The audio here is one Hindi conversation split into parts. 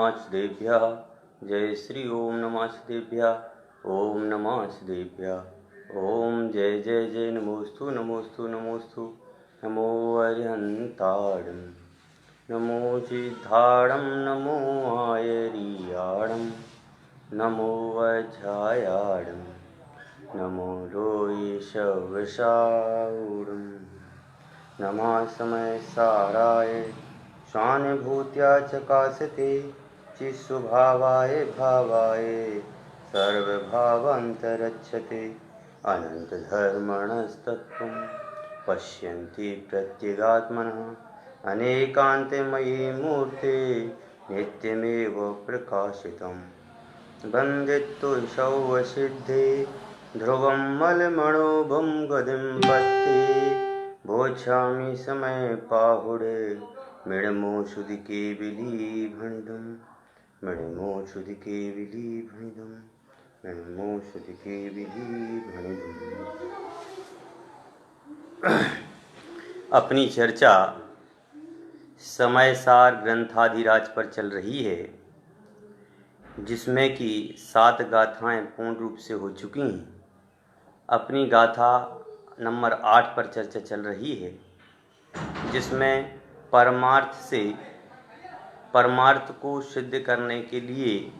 वासुदेभ्यः। जय श्री ओम नमः वासुदेभ्यः। ओम नमः वासुदेभ्यः। ओम जय जय जय नमोस्तु नमोस्तु नमोस्तु। नमो अरिहन्ताणं नमो सिद्धाणं नमो आयरियाणं नमो वज्रायाणं नमो रोईशवशाऊणं नमः समय साराय स्वानुभूत्या चकासते चित्स्वभावाय भावाय सर्वभावान्तरच्छते अनन्तधर्मणस्तत्त्वं पश्यन्ति प्रत्यगात्मनः अनेकान्ते मयि मूर्ते नित्यमेव प्रकाशितं बन्दित्वशौवसिद्धे ध्रुवं मलमणोभं गतिं पत्ते भोक्षामि समय पाहुडे मृणमो सुदिके विलीभणिदं मृणमो सुदिके विलीभणिदं मृणमो सुदिके विलीभणिदं। अपनी चर्चा समयसार ग्रंथाधिराज पर चल रही है, जिसमें कि 7 गाथाएं पूर्ण रूप से हो चुकी हैं। अपनी गाथा नंबर 8 पर चर्चा चल रही है, जिसमें परमार्थ को सिद्ध करने के लिए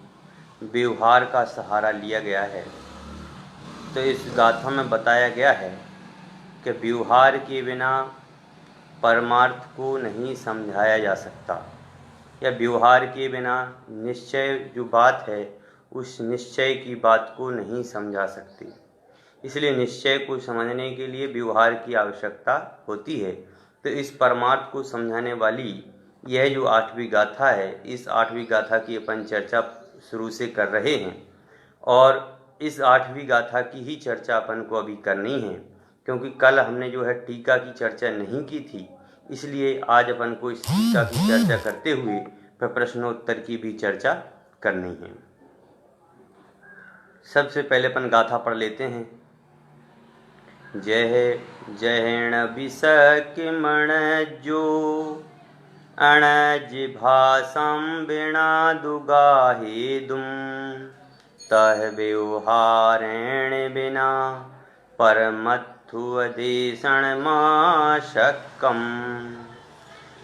व्यवहार का सहारा लिया गया है। तो इस गाथा में बताया गया है कि व्यवहार के बिना परमार्थ को नहीं समझाया जा सकता, या व्यवहार के बिना निश्चय जो बात है उस निश्चय की बात को नहीं समझा सकती। इसलिए निश्चय को समझने के लिए व्यवहार की आवश्यकता होती है। तो इस परमार्थ को समझाने वाली यह जो 8वीं गाथा है, इस 8वीं गाथा की अपन चर्चा शुरू से कर रहे हैं, और इस 8वीं गाथा की ही चर्चा अपन को अभी करनी है, क्योंकि कल हमने जो है टीका की चर्चा नहीं की थी। इसलिए आज अपन को इस टीका की चर्चा करते हुए फिर प्रश्नोत्तर की भी चर्चा करनी है। सबसे पहले अपन गाथा पढ़ लेते हैं। जय जयण विसकिमण जो अणज भाषं बिना दुगाहे दुम तह व्यवहारेण बिना परमत्थु अदेशण माशक्कम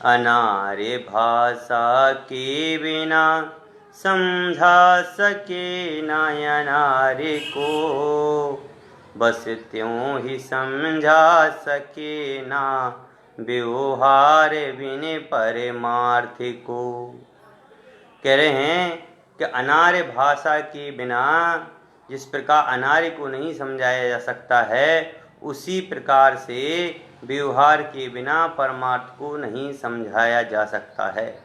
अनार्य भाषा के बिना समझा सके नयनार्य को बस त्यों ही समझा सके ना व्यवहार बिन परमार्थ को। कह रहे हैं कि अनार्य भाषा के बिना जिस प्रकार अनार्य को नहीं समझाया जा सकता है, उसी प्रकार से व्यवहार के बिना परमार्थ को नहीं समझाया जा सकता है।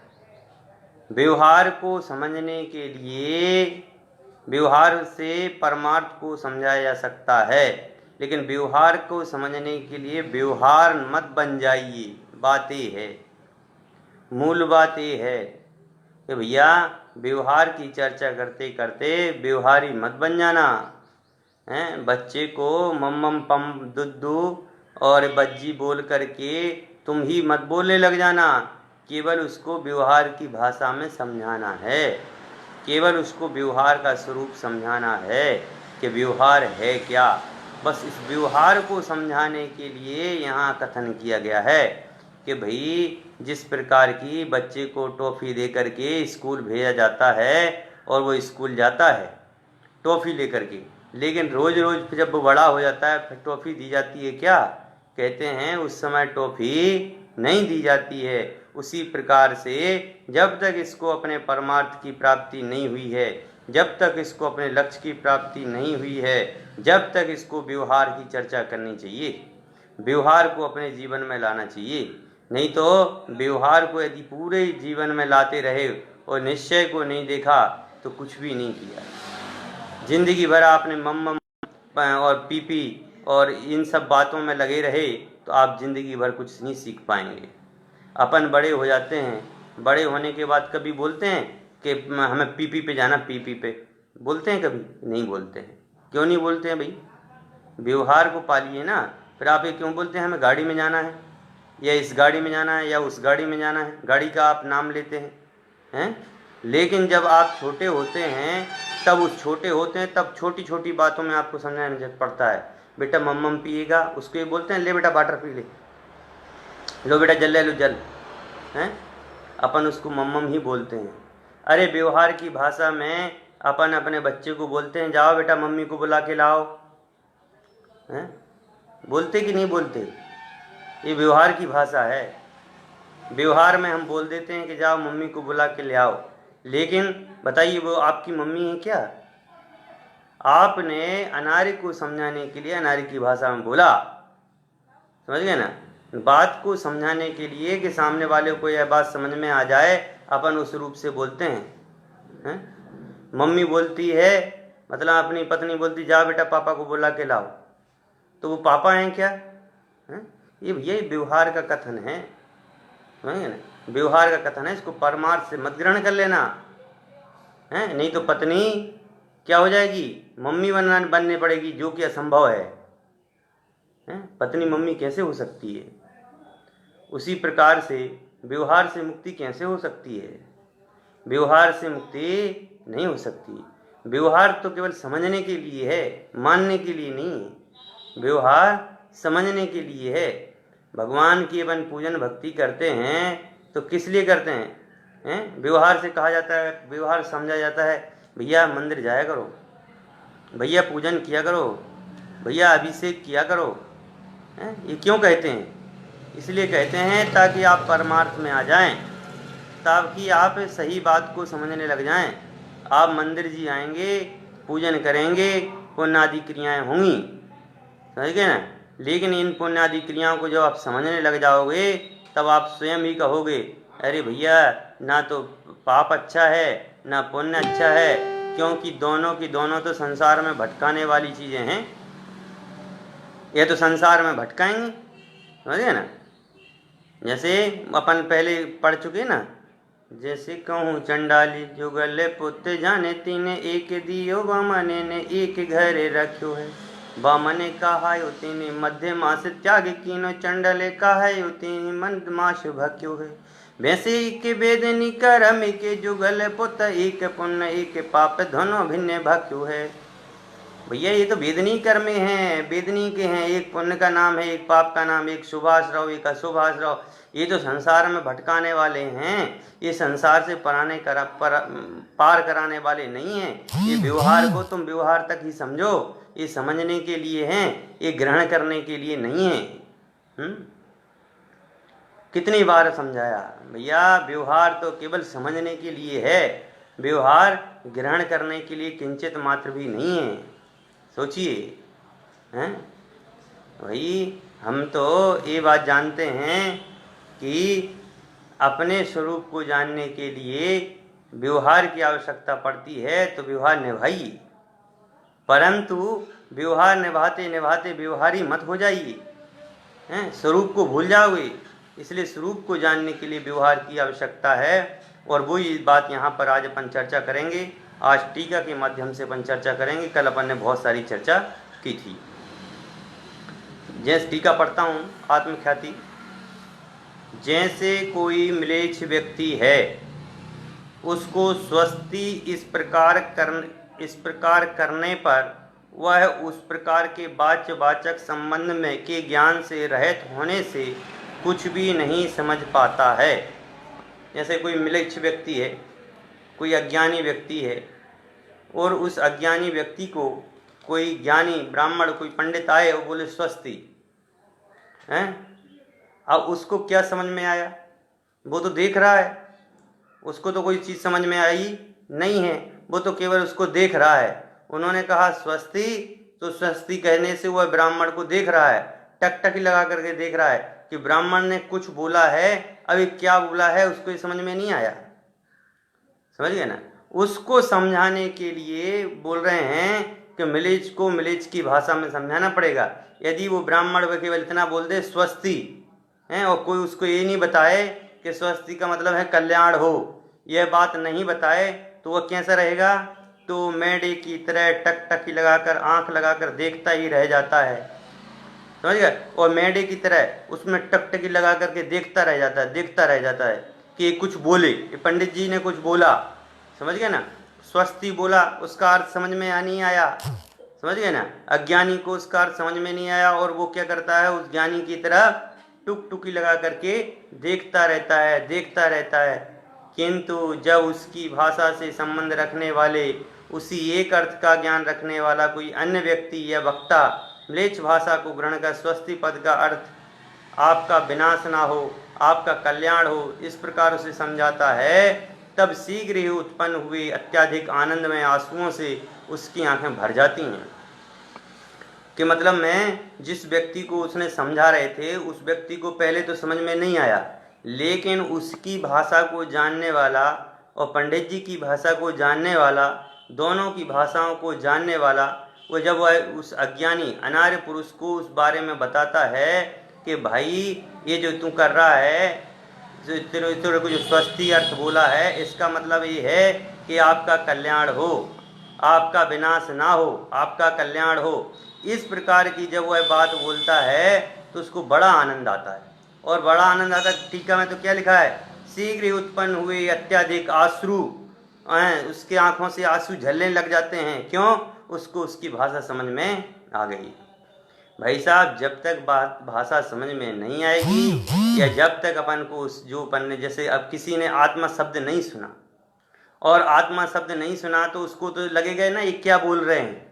व्यवहार को समझने के लिए व्यवहार से परमार्थ को समझाया जा सकता है, लेकिन व्यवहार को समझने के लिए व्यवहार मत बन जाइए। बात ये है, मूल बात ये है कि भैया व्यवहार की चर्चा करते करते व्यवहारी मत बन जाना हैं। बच्चे को मम पम दुद्दू और बज्जी बोल करके तुम ही मत बोलने लग जाना। केवल उसको व्यवहार की भाषा में समझाना है, केवल उसको व्यवहार का स्वरूप समझाना है कि व्यवहार है क्या। बस इस व्यवहार को समझाने के लिए यहाँ कथन किया गया है कि भाई जिस प्रकार की बच्चे को टॉफ़ी दे करके स्कूल भेजा जाता है और वो स्कूल जाता है टॉफ़ी लेकर के, लेकिन रोज़ रोज़ जब वो बड़ा हो जाता है फिर टॉफ़ी दी जाती है क्या? कहते हैं उस समय टॉफ़ी नहीं दी जाती है। उसी प्रकार से जब तक इसको अपने परमार्थ की प्राप्ति नहीं हुई है, जब तक इसको अपने लक्ष्य की प्राप्ति नहीं हुई है, जब तक इसको व्यवहार की चर्चा करनी चाहिए, व्यवहार को अपने जीवन में लाना चाहिए। नहीं तो व्यवहार को यदि पूरे जीवन में लाते रहे और निश्चय को नहीं देखा तो कुछ भी नहीं किया। जिंदगी भर आपने मम और पीपी और इन सब बातों में लगे रहे तो आप जिंदगी भर कुछ नहीं सीख पाएंगे। अपन बड़े हो जाते हैं, बड़े होने के बाद कभी बोलते हैं कि हमें पीपी पे जाना, पीपी पे बोलते हैं? कभी नहीं बोलते हैं। क्यों नहीं बोलते हैं भाई? व्यवहार को पालिए ना। फिर आप ये क्यों बोलते हैं हमें गाड़ी में जाना है, या इस गाड़ी में जाना है, या उस गाड़ी में जाना है? गाड़ी का आप नाम लेते हैं लेकिन जब आप छोटे होते हैं तब छोटी छोटी बातों में आपको समझाना पड़ता है। बेटा मम्मम पिएगा, उसको ये बोलते हैं ले बेटा वाटर पी ले, लो बेटा जल ले लो जल, हैं? अपन उसको मम्मम ही बोलते हैं। अरे व्यवहार की भाषा में अपन अपने बच्चे को बोलते हैं जाओ बेटा मम्मी को बुला के लाओ, हैं? बोलते कि नहीं बोलते? ये व्यवहार की भाषा है। व्यवहार में हम बोल देते हैं कि जाओ मम्मी को बुला के ले आओ, लेकिन बताइए वो आपकी मम्मी है क्या? आपने अनारी को समझाने के लिए अनारी की भाषा में बोला, समझ गए ना? बात को समझाने के लिए कि सामने वाले को यह बात समझ में आ जाए, अपन उस रूप से बोलते हैं। मम्मी बोलती है, मतलब अपनी पत्नी बोलती जाओ बेटा पापा को बुला के लाओ, तो वो पापा हैं क्या? ये व्यवहार का कथन है, व्यवहार का कथन है। इसको परमार्थ से मत ग्रहण कर लेना है, नहीं तो पत्नी क्या हो जाएगी? मम्मी बनने पड़ेगी, जो कि असंभव है। पत्नी मम्मी कैसे हो सकती है? उसी प्रकार से व्यवहार से मुक्ति कैसे हो सकती है? व्यवहार से मुक्ति नहीं हो सकती। व्यवहार तो केवल समझने के लिए है, मानने के लिए नहीं। व्यवहार समझने के लिए है। भगवान की अपन पूजन भक्ति करते हैं तो किस लिए करते हैं? व्यवहार से कहा जाता है, व्यवहार समझा जाता है, भैया मंदिर जाया करो, भैया पूजन किया करो, भैया अभिषेक किया करो। ये क्यों कहते हैं? इसलिए कहते हैं ताकि आप परमार्थ में आ जाएं, ताकि आप सही बात को समझने लग जाएं। आप मंदिर जी आएंगे, पूजन करेंगे, पुण्यादि क्रियाएं होंगी, समझ गए ना? लेकिन इन पुण्यादि क्रियाओं को जब आप समझने लग जाओगे तब आप स्वयं ही कहोगे अरे भैया ना तो पाप अच्छा है ना पुण्य अच्छा है, क्योंकि दोनों की दोनों तो संसार में भटकाने वाली चीज़ें हैं। ये तो संसार में भटकाएंगे, समझे ना? जैसे अपन पहले पढ़ चुके ना, जैसे कहूँ चंडाली जुगल पुत्र जाने तीने एक दियो बामने ने एक घरे रखो है। बामने कहायो तीने मध्य मास त्याग कीनो, चंडले कहायो तीने मंद मास भक्यो है। वैसे के वेदनी करम के जुगल पुत्र एक पुण्य एक पाप धनो भिन्न भक्यो है। भैया ये तो वेदनी कर्म हैं, वेदनी के हैं, एक पुण्य का नाम है, एक पाप का नाम, एक शुभाश्रव एक अशुभाश्रव। ये तो संसार में भटकाने वाले हैं, ये संसार से पार कराने वाले नहीं हैं। ये व्यवहार को तुम व्यवहार तक ही समझो, ये समझने के लिए हैं, ये ग्रहण करने के लिए नहीं है। कितनी बार समझाया भैया, व्यवहार तो केवल समझने के लिए है, व्यवहार ग्रहण करने के लिए किंचित मात्र भी नहीं है। सोचिए, हैं भाई, हम तो ये बात जानते हैं कि अपने स्वरूप को जानने के लिए व्यवहार की आवश्यकता पड़ती है, तो व्यवहार निभाइए, परंतु व्यवहार निभाते निभाते व्यवहारी मत हो जाइए, हैं? स्वरूप को भूल जाओगे। इसलिए स्वरूप को जानने के लिए व्यवहार की आवश्यकता है, और वो ये बात यहाँ पर आज अपन चर्चा करेंगे। आज टीका के माध्यम से अपन चर्चा करेंगे, कल अपन ने बहुत सारी चर्चा की थी। जैसे टीका पढ़ता हूँ, आत्मख्याति। जैसे कोई म्लेच्छ व्यक्ति है, उसको स्वस्ति इस प्रकार करने पर वह उस प्रकार के वाच्य-वाचक संबंध में के ज्ञान से रहित होने से कुछ भी नहीं समझ पाता है। जैसे कोई म्लेच्छ व्यक्ति है, कोई अज्ञानी व्यक्ति है, और उस अज्ञानी व्यक्ति को कोई ज्ञानी ब्राह्मण, कोई पंडित आए और बोले स्वस्ति, हैं? अब उसको क्या समझ में आया? वो तो देख रहा है, उसको तो कोई चीज़ समझ में आई नहीं है, वो तो केवल उसको देख रहा है। उन्होंने कहा स्वस्ति, तो स्वस्ति कहने से वह ब्राह्मण को देख रहा है, टकटकी लगा करके देख रहा है कि ब्राह्मण ने कुछ बोला है, अभी क्या बोला है उसको समझ में नहीं आया, समझ गए ना? उसको समझाने के लिए बोल रहे हैं कि म्लेच्छ को म्लेच्छ की भाषा में समझाना पड़ेगा। यदि वो ब्राह्मण केवल इतना बोल दे स्वस्ति हैं, और कोई उसको ये नहीं बताए कि स्वस्ति का मतलब है कल्याण हो, यह बात नहीं बताए, तो वह कैसा रहेगा? तो मेढे की तरह टकटकी लगाकर, आंख लगाकर देखता ही रह जाता है, समझ गए? और मेढे की तरह उसमें टकटकी लगा करके देखता रह जाता है कि ये कुछ बोले, ये पंडित जी ने कुछ बोला, समझ गए ना। स्वस्ति बोला, उसका अर्थ समझ में नहीं आया, समझ गए ना। अज्ञानी को उसका अर्थ समझ में नहीं आया और वो क्या करता है, उस ज्ञानी की तरह टुकटुकी लगा करके देखता रहता है, देखता रहता है। किंतु जब उसकी भाषा से संबंध रखने वाले, उसी एक अर्थ का ज्ञान रखने वाला कोई अन्य व्यक्ति या वक्ता म्लेच्छ भाषा को ग्रहण कर स्वस्ति पद का अर्थ आपका विनाश ना हो, आपका कल्याण हो, इस प्रकार उसे समझाता है, तब शीघ्र ही उत्पन्न हुए अत्यधिक आनंदमय आंसुओं से उसकी आंखें भर जाती हैं। कि मतलब मैं जिस व्यक्ति को उसने समझा रहे थे, उस व्यक्ति को पहले तो समझ में नहीं आया, लेकिन उसकी भाषा को जानने वाला और पंडित जी की भाषा को जानने वाला, दोनों की भाषाओं को जानने वाला, वो जब वह उस अज्ञानी अनार्य पुरुष को उस बारे में बताता है कि भाई ये जो तू कर रहा है, तेरे को जो स्वस्ति अर्थ बोला है, इसका मतलब ये है कि आपका कल्याण हो, आपका विनाश ना हो, आपका कल्याण हो। इस प्रकार की जब वह बात बोलता है तो उसको बड़ा आनंद आता है, और बड़ा आनंद आता है। टीका में तो क्या लिखा है, शीघ्र ही उत्पन्न हुए अत्यधिक आश्रु, उसके आंखों से आंसू झलने लग जाते हैं। क्यों? उसको उसकी भाषा समझ में आ गई। भाई साहब, जब तक बात भाषा समझ में नहीं आएगी, या जब तक अपन को उस जो अपन ने, जैसे अब किसी ने आत्मा शब्द नहीं सुना, और आत्मा शब्द नहीं सुना तो उसको तो लगेगा ना ये क्या बोल रहे हैं,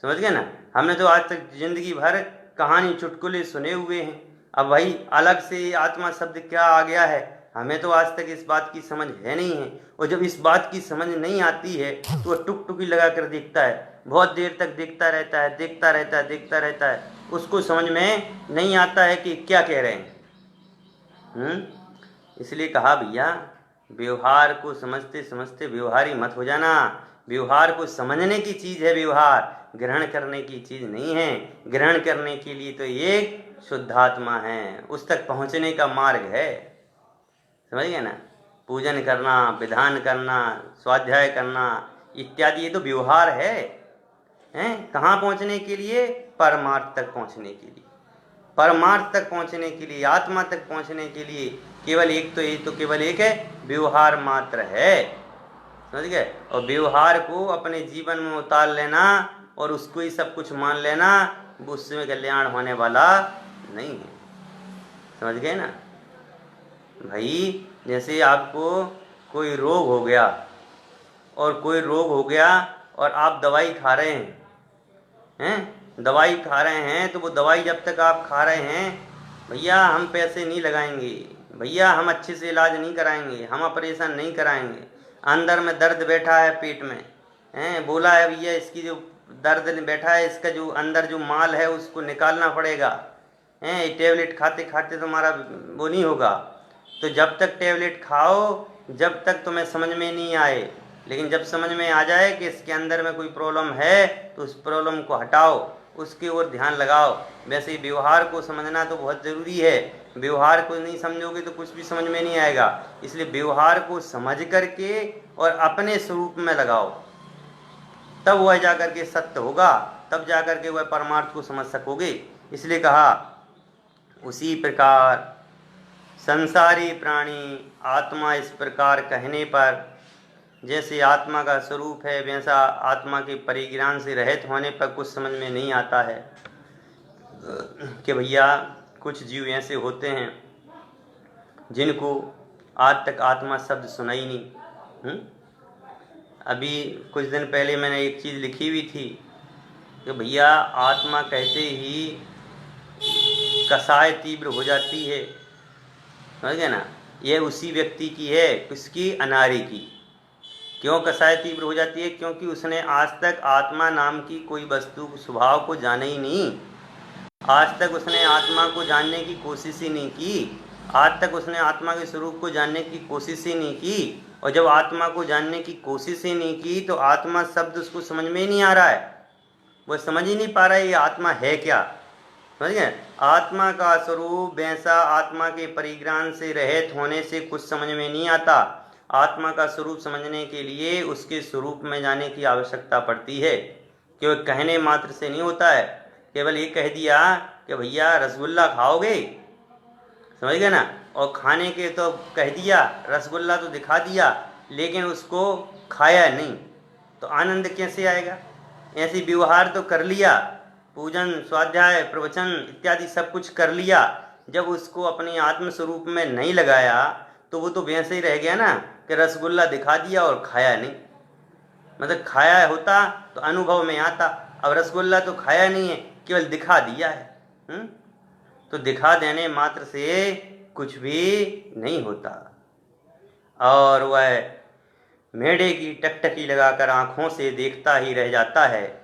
समझ गए ना। हमने तो आज तक जिंदगी भर कहानी चुटकुले सुने हुए हैं, अब भाई अलग से आत्मा शब्द क्या आ गया है, हमें तो आज तक इस बात की समझ है नहीं है। और जब इस बात की समझ नहीं आती है तो वह टुकटुकी लगा कर देखता है, बहुत देर तक देखता रहता है, देखता रहता है, देखता रहता है, उसको समझ में नहीं आता है कि क्या कह रहे हैं। इसलिए कहा भैया, व्यवहार को समझते समझते व्यवहारी मत हो जाना। व्यवहार को समझने की चीज है व्यवहार, ग्रहण करने की चीज नहीं है। ग्रहण करने के लिए तो एक शुद्धात्मा है, उस तक पहुंचने का मार्ग है, समझ गए ना। पूजन करना, विधान करना, स्वाध्याय करना इत्यादि, ये तो व्यवहार है, हैं? कहाँ पहुंचने के लिए? परमार्थ तक पहुंचने के लिए, परमार्थ तक पहुंचने के लिए, आत्मा तक पहुंचने के लिए केवल एक, तो ये तो केवल एक है, व्यवहार मात्र है, समझ गए। और व्यवहार को अपने जीवन में उतार लेना और उसको ही सब कुछ मान लेना, उसमें कल्याण होने वाला नहीं है, समझ गए ना भाई। जैसे आपको कोई रोग हो गया, और कोई रोग हो गया और आप दवाई खा रहे हैं, दवाई खा रहे हैं, तो वो दवाई जब तक आप खा रहे हैं, भैया हम पैसे नहीं लगाएंगे, भैया हम अच्छे से इलाज नहीं कराएंगे, हम ऑपरेशन नहीं कराएंगे, अंदर में दर्द बैठा है पेट में, बोला है भैया इसकी जो दर्द बैठा है, इसका जो अंदर जो माल है उसको निकालना पड़ेगा, टेबलेट खाते खाते तुम्हारा वो नहीं होगा। तो जब तक टेबलेट खाओ, जब तक तुम्हें समझ में नहीं आए, लेकिन जब समझ में आ जाए कि इसके अंदर में कोई प्रॉब्लम है तो उस प्रॉब्लम को हटाओ, उसकी ओर ध्यान लगाओ। वैसे ही व्यवहार को समझना तो बहुत ज़रूरी है, व्यवहार को नहीं समझोगे तो कुछ भी समझ में नहीं आएगा। इसलिए व्यवहार को समझ करके और अपने स्वरूप में लगाओ, तब वह जाकर के सत्य होगा, तब जाकर के वह परमार्थ को समझ सकोगे। इसलिए कहा उसी प्रकार संसारी प्राणी आत्मा इस प्रकार कहने पर, जैसे आत्मा का स्वरूप है वैसा आत्मा के परिज्ञान से रहित होने पर कुछ समझ में नहीं आता है कि भैया कुछ जीव ऐसे होते हैं जिनको आज तक आत्मा शब्द सुना ही नहीं। अभी कुछ दिन पहले मैंने एक चीज़ लिखी हुई थी कि भैया आत्मा कहते ही कसाय तीव्र हो जाती है, समझ गए ना। यह उसी व्यक्ति की है, किसकी? अनारी की। क्यों कसाय तीव्र हो जाती है? क्योंकि उसने आज तक आत्मा नाम की कोई वस्तु स्वभाव को जाना ही नहीं, आज तक उसने आत्मा को जानने की कोशिश ही नहीं की, आज तक उसने आत्मा के स्वरूप को जानने की कोशिश ही नहीं की। और जब आत्मा को जानने की कोशिश ही नहीं की तो आत्मा शब्द उसको समझ में ही नहीं आ रहा है, वो समझ ही नहीं पा रहा है ये आत्मा है क्या, समझ गए। आत्मा का स्वरूप वैसा आत्मा के परिज्ञान से रहित होने से कुछ समझ में नहीं आता। आत्मा का स्वरूप समझने के लिए उसके स्वरूप में जाने की आवश्यकता पड़ती है, केवल कहने मात्र से नहीं होता है। केवल ये कह दिया कि भैया रसगुल्ला खाओगे, समझ गए ना, और खाने के तो कह दिया, रसगुल्ला तो दिखा दिया, लेकिन उसको खाया नहीं, तो आनंद कैसे आएगा? ऐसे व्यवहार तो कर लिया, पूजन, स्वाध्याय, प्रवचन इत्यादि सब कुछ कर लिया, जब उसको अपने आत्म स्वरूप में नहीं लगाया तो वो तो वैसे ही रह गया ना कि रसगुल्ला दिखा दिया और खाया नहीं। मतलब खाया होता तो अनुभव में आता, अब रसगुल्ला तो खाया नहीं है, केवल दिखा दिया है। तो दिखा देने मात्र से कुछ भी नहीं होता। और वह मेढे की टकटकी लगाकर आंखों से देखता ही रह जाता है।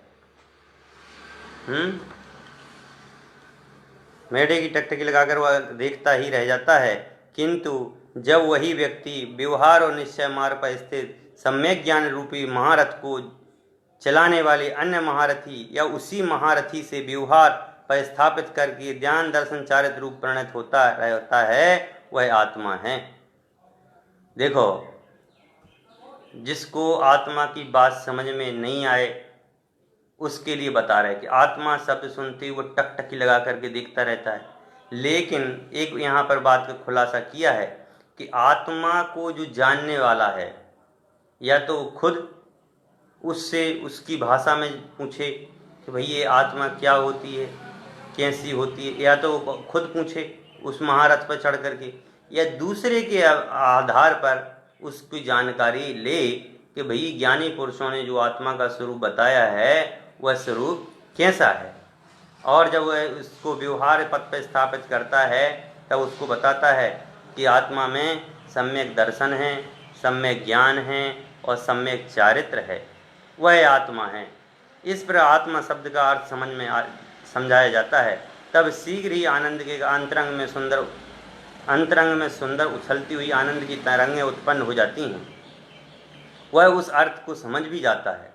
मेढे की टकटकी लगाकर वह देखता ही रह जाता है, किंतु जब वही व्यक्ति व्यवहार और निश्चय मार्ग पर स्थित सम्यक ज्ञान रूपी महारथ को चलाने वाले अन्य महारथी या उसी महारथी से व्यवहार पर स्थापित करके ज्ञान दर्शन चारित रूप परिणत होता है, वह आत्मा है। देखो, जिसको आत्मा की बात समझ में नहीं आए उसके लिए बता रहे कि आत्मा शब्द सुनते ही वो टकटकी लगा करके देखता रहता है। लेकिन एक यहाँ पर बात का खुलासा किया है कि आत्मा को जो जानने वाला है, या तो खुद उससे उसकी भाषा में पूछे कि भाई ये आत्मा क्या होती है, कैसी होती है, या तो खुद पूछे उस महारथ पर चढ़ करके, या दूसरे के आधार पर उसकी जानकारी ले कि भाई ज्ञानी पुरुषों ने जो आत्मा का स्वरूप बताया है वह स्वरूप कैसा है। और जब वह उसको व्यवहार पद पर स्थापित करता है तब उसको बताता है कि आत्मा में सम्यक दर्शन है, सम्यक ज्ञान है और सम्यक चारित्र है, वह आत्मा है। इस पर आत्मा शब्द का अर्थ समझाया जाता है। तब शीघ्र ही आनंद के अंतरंग में सुंदर उछलती हुई आनंद की तरंगें उत्पन्न हो जाती हैं। वह उस अर्थ को समझ भी जाता है,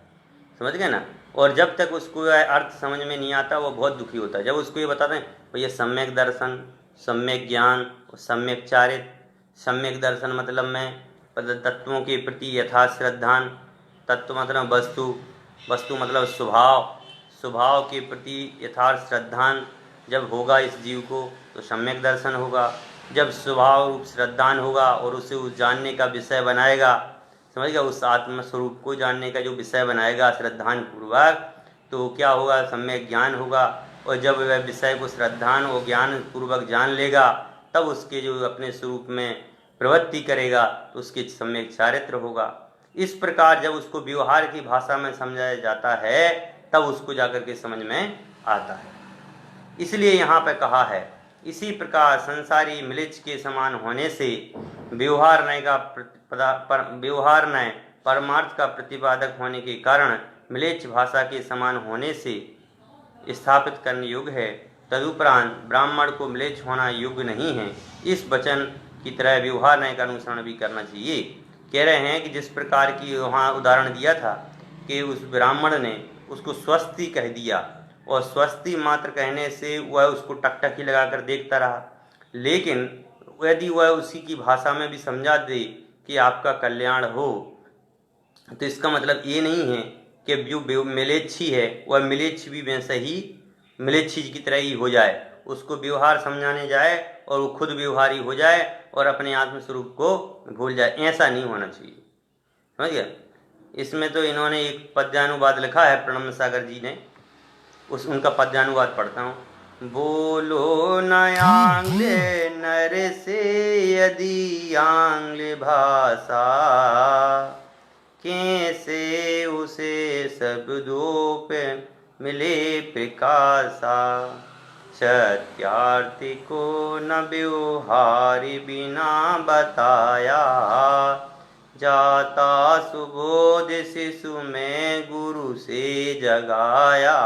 समझ गए ना। और जब तक उसको यह अर्थ समझ में नहीं आता वो बहुत दुखी होता है। जब उसको ये बताते हैं भैया सम्यक दर्शन, सम्यक ज्ञान और सम्यक चारित्र। सम्यक दर्शन मतलब में तत्वों के प्रति यथार्थ श्रद्धान, तत्व मतलब वस्तु मतलब स्वभाव के प्रति यथार्थ श्रद्धान जब होगा इस जीव को तो सम्यक दर्शन होगा। जब स्वभाव रूप श्रद्धान होगा और उसे उस जानने का विषय बनाएगा, समझ गया, उस आत्म स्वरूप को जानने का जो विषय बनाएगा श्रद्धान पूर्वक, तो क्या होगा, सम्यक ज्ञान होगा। और जब वह विषय को श्रद्धान और ज्ञान पूर्वक जान लेगा तब उसके जो अपने स्वरूप में प्रवृत्ति करेगा तो उसके सम्यक चारित्र होगा। इस प्रकार जब उसको व्यवहार की भाषा में समझाया जाता है तब उसको जाकर के समझ में आता है। इसलिए यहाँ पर कहा है, इसी प्रकार संसारी मिलिच के समान होने से व्यवहार नय परमार्थ का प्रतिपादक होने के कारण मिलेच्छ भाषा के समान होने से स्थापित करने योग्य है। तदुपरांत ब्राह्मण को मिलेच्छ होना योग्य नहीं है। इस वचन की तरह व्यवहार नय का अनुसरण भी करना चाहिए। कह रहे हैं कि जिस प्रकार की वहाँ उदाहरण दिया था कि उस ब्राह्मण ने उसको स्वस्ति कह दिया और स्वस्ति मात्र कहने से वह उसको टकटकी लगाकर देखता रहा, लेकिन यदि वह उसी की भाषा में भी समझा दे कि आपका कल्याण हो, तो इसका मतलब ये नहीं है कि जो मिलेच्छी है वह मिलेच्छ भी वैसे ही मिलेच्छी की तरह ही हो जाए, उसको व्यवहार समझाने जाए और वो खुद व्यवहारी हो जाए और अपने आत्म स्वरूप को भूल जाए। ऐसा नहीं होना चाहिए, समझ गया। इसमें तो इन्होंने एक पद्यानुवाद लिखा है प्रणम सागर जी ने, उनका पद्यानुवाद पढ़ता हूँ। बोलो न आंग्ले नर से यदि आंग्ल भाषा, कैसे उसे शब्दों पे मिले प्रकाशा। सत्यार्थी को न व्यवहारी बिना बताया, जाता सुबोध शिशु में गुरु से जगाया।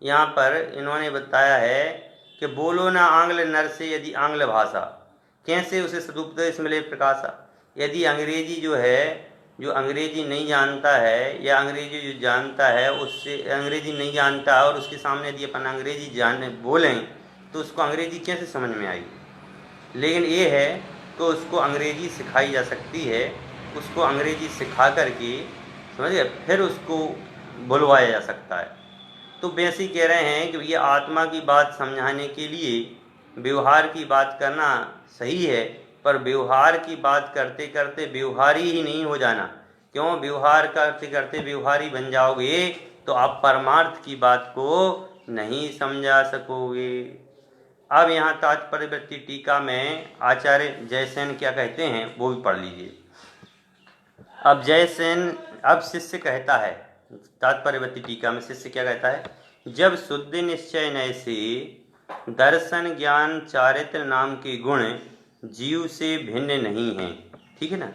यहाँ पर इन्होंने बताया है कि बोलो ना आंग्ल नर से यदि आंग्ल भाषा, कैसे उसे सदुपदेश मिले प्रकाशा। यदि अंग्रेजी जो है, जो अंग्रेजी नहीं जानता है या अंग्रेजी जो जानता है उससे अंग्रेजी नहीं जानता है और उसके सामने यदि अपन अंग्रेजी जानने बोलें तो उसको अंग्रेजी कैसे समझ में आएगी। लेकिन ये है तो उसको अंग्रेजी सिखाई जा सकती है, उसको अंग्रेजी सिखा करके समझिए फिर उसको बुलवाया जा सकता है। तो वैसे कह रहे हैं कि ये आत्मा की बात समझाने के लिए व्यवहार की बात करना सही है, पर व्यवहार की बात करते करते व्यवहारी ही नहीं हो जाना। क्यों? व्यवहार करते करते व्यवहारी बन जाओगे तो आप परमार्थ की बात को नहीं समझा सकोगे। अब यहाँ तात्पर्यवृत्ति टीका में आचार्य जयसेन क्या कहते हैं वो भी पढ़ लीजिए। अब जयसेन, अब शिष्य कहता है, तात्पर्यवृत्ति टीका में शिष्य क्या कहता है, जब शुद्ध निश्चय नय से दर्शन ज्ञान चारित्र नाम के गुण जीव से भिन्न नहीं हैं। ठीक है ना,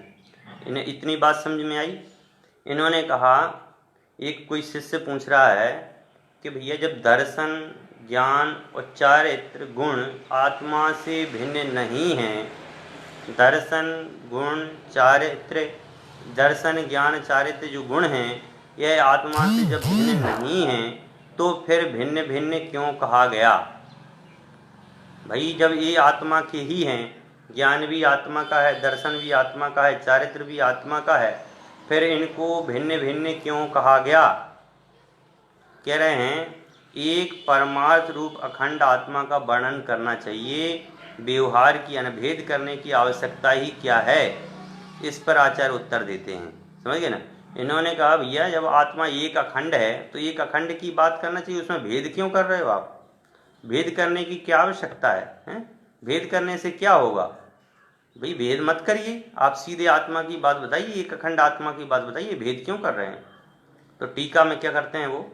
इन्हें इतनी बात समझ में आई। इन्होंने कहा, एक कोई शिष्य पूछ रहा है कि भैया जब दर्शन ज्ञान और चारित्र गुण आत्मा से भिन्न नहीं हैं, दर्शन गुण चारित्र, दर्शन ज्ञान चारित्र जो गुण हैं यह आत्मा से जब भिन्न नहीं हैं तो फिर भिन्न भिन्न क्यों कहा गया? भाई जब ये आत्मा के ही हैं, ज्ञान भी आत्मा का है, दर्शन भी आत्मा का है, चारित्र भी आत्मा का है, फिर इनको भिन्न भिन्न क्यों कहा गया? कह रहे हैं एक परमार्थ रूप अखंड आत्मा का वर्णन करना चाहिए, व्यवहार की अनभेद करने की आवश्यकता ही क्या है? इस पर आचार्य उत्तर देते हैं, समझ गए ना। इन्होंने कहा भैया जब आत्मा एक अखंड है तो एक अखंड की बात करना चाहिए, उसमें भेद क्यों कर रहे हो आप? भेद करने की क्या आवश्यकता है? भेद करने से क्या होगा? भाई भेद मत करिए, आप सीधे आत्मा की बात बताइए, एक अखंड आत्मा की बात बताइए, भेद क्यों कर रहे हैं? तो टीका में क्या करते हैं वो,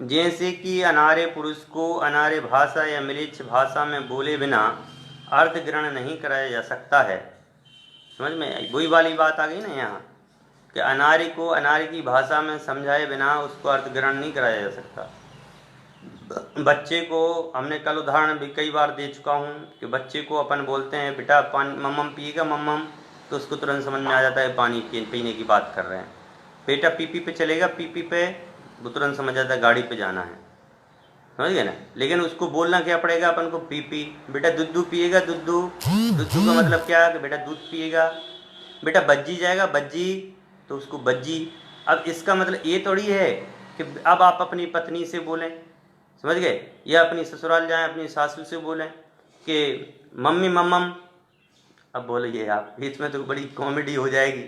जैसे कि अनार्य पुरुष को अनार्य भाषा या म्लेच्छ भाषा में बोले बिना अर्थ ग्रहण नहीं कराया जा सकता है। समझ में आई? वही वाली बात आ गई ना यहाँ कि अनार्य को अनार्य की भाषा में समझाए बिना उसको अर्थ ग्रहण नहीं कराया जा सकता। बच्चे को हमने कल उदाहरण भी कई बार दे चुका हूँ कि बच्चे को अपन बोलते हैं बेटा पानी मम्मम पिएगा मम्मम, तो उसको तुरंत समझ में आ जाता है पानी पीने की बात कर रहे हैं। बेटा पीपी पे चलेगा, पीपी पे, वो तुरंत समझ जाता है गाड़ी पे जाना है, समझ गए ना। लेकिन उसको बोलना क्या पड़ेगा अपन को, पीपी। बेटा दूध पिएगा, दूध, दूध का मतलब क्या है कि बेटा दूध पिएगा। बेटा बज्जी जाएगा, बज्जी, तो उसको बज्जी। अब इसका मतलब ये थोड़ी है कि अब आप अपनी पत्नी से बोलें, समझ गए, या अपनी ससुराल जाएं अपनी सासू से बोलें कि मम्मी मम्मम। अब बोलिए आप, इसमें तो बड़ी कॉमेडी हो जाएगी,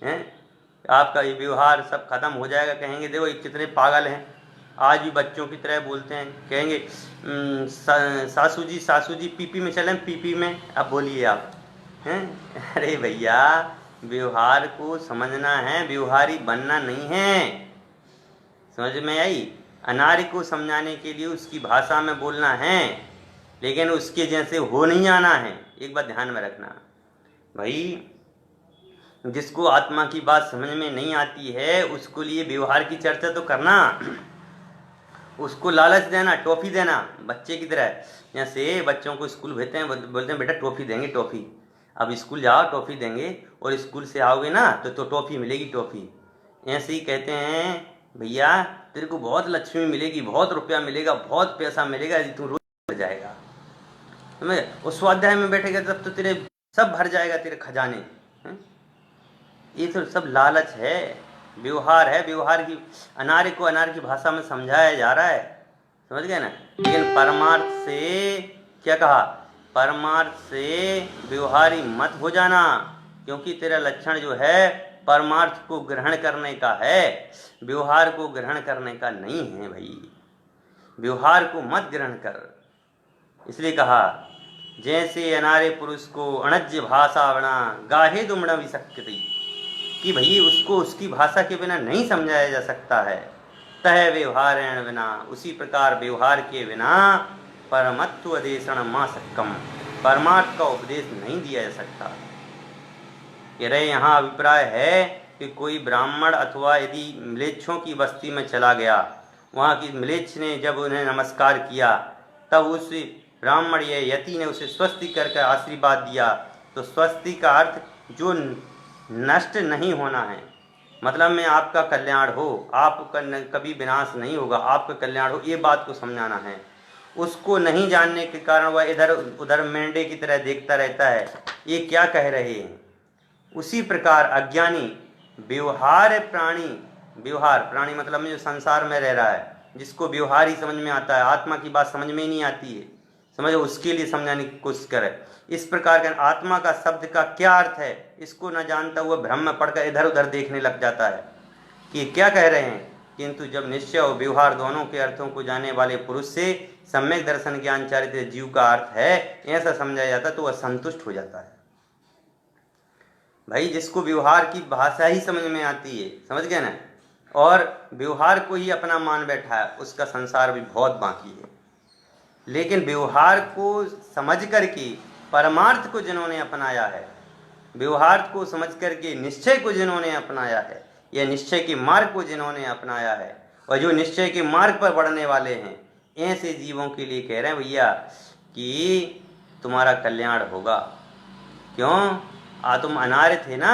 हैं? आपका ये व्यवहार सब खत्म हो जाएगा, कहेंगे देखो ये कितने पागल हैं, आज भी बच्चों की तरह बोलते हैं, कहेंगे सासू जी पीपी में चलें, पीपी में। अब बोलिए आप, हैं? अरे भैया व्यवहार को समझना है, व्यवहारी बनना नहीं है। समझ में आई? अनार्य को समझाने के लिए उसकी भाषा में बोलना है, लेकिन उसके जैसे हो नहीं आना है। एक बात ध्यान में रखना भाई, जिसको आत्मा की बात समझ में नहीं आती है उसको लिए व्यवहार की चर्चा तो करना, उसको लालच देना, टॉफी देना, बच्चे की तरह। जैसे बच्चों को स्कूल भेजते हैं, बोलते हैं बेटा टॉफी देंगे, टॉफी। अब स्कूल जाओ टॉफी देंगे, और स्कूल से आओगे ना तो टॉफी मिलेगी, टॉफी। ऐसे ही कहते हैं भैया तेरे को बहुत लक्ष्मी मिलेगी, बहुत रुपया मिलेगा, बहुत पैसा मिलेगा यदि तू रोज भर जाएगा, समझ। और स्वाध्याय में बैठेगा तब तो तेरे सब भर जाएगा, तेरे खजाने। ये तो सब लालच है, व्यवहार है, व्यवहार की अनार्य को अनार्य की भाषा में समझाया जा रहा है, समझ गए ना। लेकिन परमार्थ से क्या कहा, परमार्थ से व्यवहारी मत हो जाना, क्योंकि तेरा लक्षण जो है परमार्थ को ग्रहण करने का है, व्यवहार को ग्रहण करने का नहीं है। भाई व्यवहार को मत ग्रहण कर। इसलिए कहा जैसे अनार्य पुरुष को अणज्य भाषा बना गाहे दुमड़ा विशक्ति, कि भाई उसको उसकी भाषा के बिना नहीं समझाया जा सकता है। तह व्यवहारेण बिना, उसी प्रकार व्यवहार के बिना परमत्व देशण मा सक्कम, परमार्थ का उपदेश नहीं दिया जा सकता। कह रहे यहाँ अभिप्राय है कि कोई ब्राह्मण अथवा यदि म्लेच्छों की बस्ती में चला गया, वहाँ की म्लेच्छ ने जब उन्हें नमस्कार किया, तब उस ब्राह्मण या यति ने उसे स्वस्ति करके आशीर्वाद दिया, तो स्वस्ति का अर्थ जो नष्ट नहीं होना है, मतलब में आपका कल्याण हो, आपका कभी विनाश नहीं होगा, आपका कल्याण हो, ये बात को समझाना है। उसको नहीं जानने के कारण वह इधर उधर मेंढे की तरह देखता रहता है, ये क्या कह रहे हैं। उसी प्रकार अज्ञानी व्यवहार प्राणी, व्यवहार प्राणी मतलब में जो संसार में रह रहा है, जिसको व्यवहार ही समझ में आता है, आत्मा की बात समझ में ही नहीं आती है, समझो, उसके लिए समझाने की कोशिश करे। इस प्रकार का आत्मा का शब्द का क्या अर्थ है, इसको न जानता हुआ भ्रम में पड़कर इधर उधर देखने लग जाता है कि क्या कह रहे हैं। किंतु जब निश्चय और व्यवहार दोनों के अर्थों को जानने वाले पुरुष से सम्यक दर्शन ज्ञान चारित्र जीव का अर्थ है ऐसा समझाया जाता तो वह संतुष्ट हो जाता है। भाई जिसको व्यवहार की भाषा ही समझ में आती है, समझ गए ना, और व्यवहार को ही अपना मान बैठा है, उसका संसार भी बहुत बाकी है। लेकिन व्यवहार को समझ करके परमार्थ को जिन्होंने अपनाया है, व्यवहार को समझ करके निश्चय को जिन्होंने अपनाया है, या निश्चय के मार्ग को जिन्होंने अपनाया है, और जो निश्चय के मार्ग पर बढ़ने वाले हैं, ऐसे जीवों के लिए कह रहे हैं भैया कि तुम्हारा कल्याण होगा। क्यों? तुम अनार्य थे ना,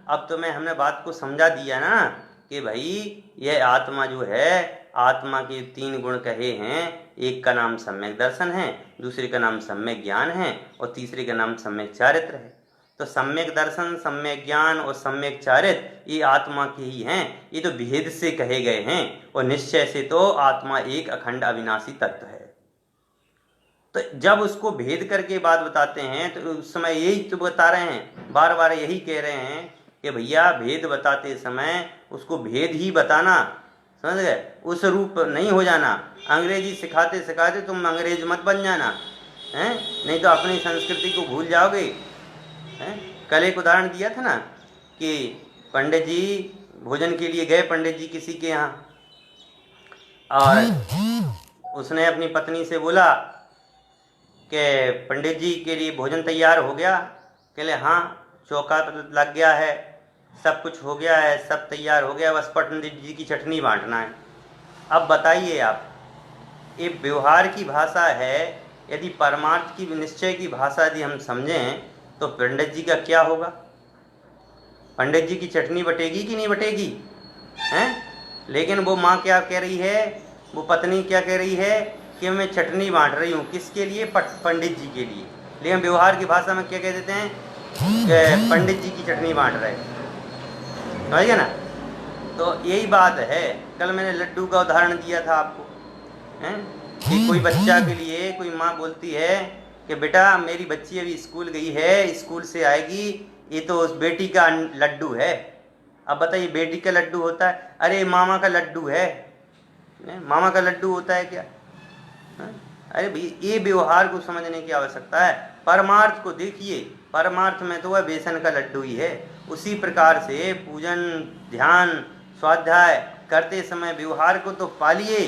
अब तुम्हें हमने बात को समझा दिया ना कि भाई यह आत्मा जो है, आत्मा के 3 गुण कहे हैं, एक का नाम सम्यक दर्शन है, दूसरे का नाम सम्यक ज्ञान है, और तीसरे का नाम सम्यक चारित्र है। तो सम्यक दर्शन, सम्यक ज्ञान और सम्यक चारित्र ये आत्मा के ही हैं, ये तो भेद से कहे गए हैं, और निश्चय से तो आत्मा एक अखंड अविनाशी तत्व है। तो जब उसको भेद करके बात बताते हैं तो उस समय यही तो बता रहे हैं, बार बार यही कह रहे हैं कि भैया भेद बताते समय उसको भेद ही बताना, समझ गए, उस रूप नहीं हो जाना। अंग्रेजी सिखाते सिखाते तुम अंग्रेज मत बन जाना, हैं, नहीं तो अपनी संस्कृति को भूल जाओगे। हैं, कल एक उदाहरण दिया था ना कि पंडित जी भोजन के लिए गए, पंडित जी किसी के यहाँ, और उसने अपनी पत्नी से बोला कि पंडित जी के लिए भोजन तैयार हो गया? कहले हाँ, चौका लग गया है, सब कुछ हो गया है, सब तैयार हो गया, बस पंडित जी की चटनी बांटना है। अब बताइए आप, ये व्यवहार की भाषा है, यदि परमार्थ की निश्चय की भाषा यदि हम समझें तो पंडित जी का क्या होगा? पंडित जी की चटनी बटेगी कि नहीं बटेगी? हैं? लेकिन वो माँ क्या कह रही है, वो पत्नी क्या कह रही है कि मैं चटनी बांट रही हूँ, किसके लिए? पंडित जी के लिए। लेकिन व्यवहार की भाषा में क्या कह देते हैं कि पंडित जी की चटनी बांट रहे, समझ गए ना। तो यही बात है, कल मैंने लड्डू का उदाहरण दिया था आपको, हैं, कि कोई बच्चा के लिए कोई माँ बोलती है कि बेटा मेरी बच्ची अभी स्कूल गई है, स्कूल से आएगी, ये तो उस बेटी का लड्डू है। अब बताइए, बेटी का लड्डू होता है? अरे मामा का लड्डू है। मामा का लड्डू होता है क्या? अरे भाई, ये व्यवहार को समझने की आवश्यकता है। परमार्थ को देखिए, परमार्थ में तो वह बेसन का लड्डू ही है। उसी प्रकार से पूजन, ध्यान, स्वाध्याय करते समय व्यवहार को तो पालिए,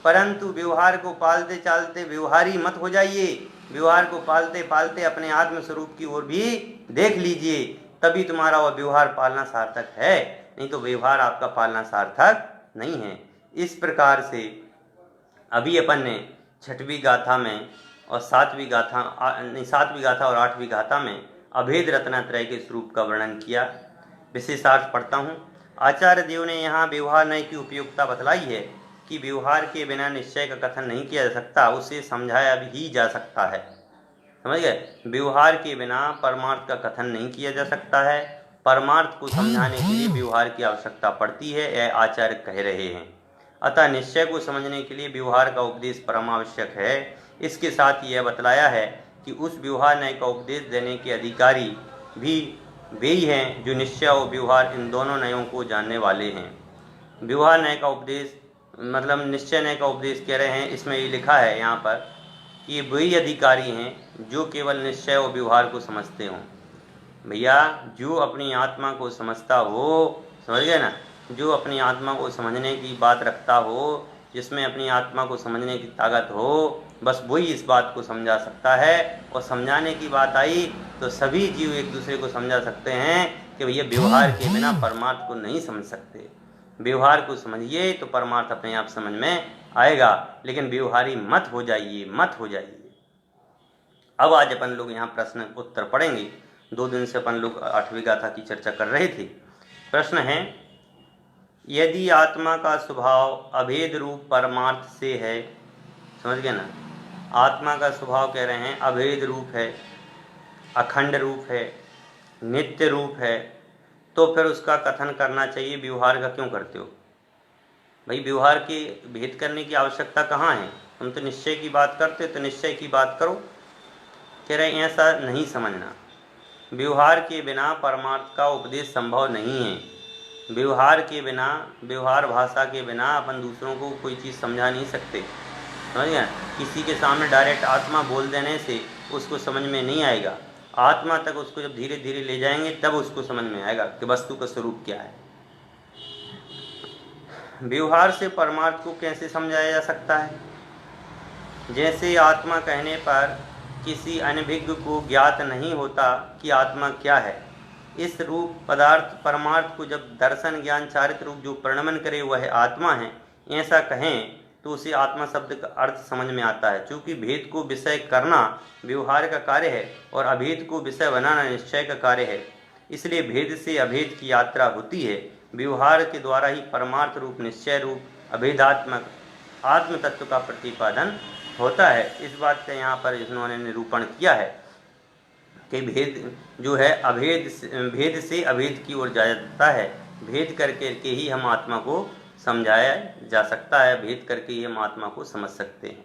परंतु व्यवहार को पालते चालते व्यवहारी मत हो जाइए। व्यवहार को पालते पालते अपने आत्म स्वरूप की ओर भी देख लीजिए, तभी तुम्हारा वह व्यवहार पालना सार्थक है, नहीं तो व्यवहार आपका पालना सार्थक नहीं है। इस प्रकार से अभी अपन ने 6वीं गाथा में और 7वीं गाथा और 8वीं गाथा में अभेद रत्नात्रय के स्वरूप का वर्णन किया। विशेषार्थ पढ़ता हूँ। आचार्य देव ने यहाँ व्यवहार नय की उपयोगिता बतलाई है कि व्यवहार के बिना निश्चय का कथन नहीं किया जा सकता, उसे समझाया भी जा सकता है। समझ गए? व्यवहार के बिना परमार्थ का कथन नहीं किया जा सकता है, परमार्थ को समझाने के लिए व्यवहार की आवश्यकता पड़ती है, यह आचार्य कह रहे हैं। अतः निश्चय को समझने के लिए व्यवहार का उपदेश परम आवश्यक है। इसके साथ यह बतलाया है कि उस व्यवहार नय का उपदेश देने के अधिकारी भी वे ही हैं जो निश्चय और व्यवहार इन दोनों नयों को जानने वाले हैं। व्यवहार नय का उपदेश मतलब निश्चय नय का उपदेश कह रहे हैं, इसमें ये लिखा है यहाँ पर कि वही अधिकारी हैं जो केवल निश्चय और व्यवहार को समझते हों। भैया, जो अपनी आत्मा को समझता हो, समझ गए ना, जो अपनी आत्मा को समझने की बात रखता हो, जिसमें अपनी आत्मा को समझने की ताकत हो, बस वही इस बात को समझा सकता है। और समझाने की बात आई तो सभी जीव एक दूसरे को समझा सकते हैं कि भैया व्यवहार के बिना परमार्थ को नहीं समझ सकते। व्यवहार को समझिए तो परमार्थ अपने आप समझ में आएगा, लेकिन व्यवहारी मत हो जाइए, मत हो जाइए। अब आज अपन लोग यहाँ प्रश्न उत्तर पढ़ेंगे। 2 दिन से अपन लोग 8वीं गाथा की चर्चा कर रहे थे। प्रश्न है, यदि आत्मा का स्वभाव अभेद रूप परमार्थ से है, समझ गए ना, आत्मा का स्वभाव कह रहे हैं अभेद रूप है, अखंड रूप है, नित्य रूप है, तो फिर उसका कथन करना चाहिए, व्यवहार का क्यों करते हो? भाई व्यवहार के भेद करने की आवश्यकता कहाँ है? तुम तो निश्चय की बात करते हो तो निश्चय की बात करो। कह रहे ऐसा नहीं समझना, व्यवहार के बिना परमार्थ का उपदेश संभव नहीं है। व्यवहार के बिना, व्यवहार भाषा के बिना अपन दूसरों को कोई चीज़ समझा नहीं सकते, समझ गए। किसी के सामने डायरेक्ट आत्मा बोल देने से उसको समझ में नहीं आएगा। आत्मा तक उसको जब धीरे धीरे ले जाएंगे तब उसको समझ में आएगा कि वस्तु का स्वरूप क्या है। व्यवहार से परमार्थ को कैसे समझाया जा सकता है? जैसे आत्मा कहने पर किसी अनभिज्ञ को ज्ञात नहीं होता कि आत्मा क्या है। इस रूप पदार्थ परमार्थ को जब दर्शन ज्ञान चारित्र रूप जो प्रणमन करे वह आत्मा है, ऐसा कहें तो उसे आत्मा शब्द का अर्थ समझ में आता है। क्योंकि भेद को विषय करना व्यवहार का कार्य है और अभेद को विषय बनाना निश्चय का कार्य है। इसलिए भेद से अभेद की यात्रा होती है। व्यवहार के द्वारा ही परमार्थ रूप निश्चय रूप अभेदात्मक आत्म तत्व का प्रतिपादन होता है। इस बात का यहाँ पर इन्होंने निरूपण किया है कि भेद जो है भेद से अभेद की ओर जाता है। भेद करके के ही हम आत्मा को समझाया जा सकता है, भेद करके ही हम आत्मा को समझ सकते हैं।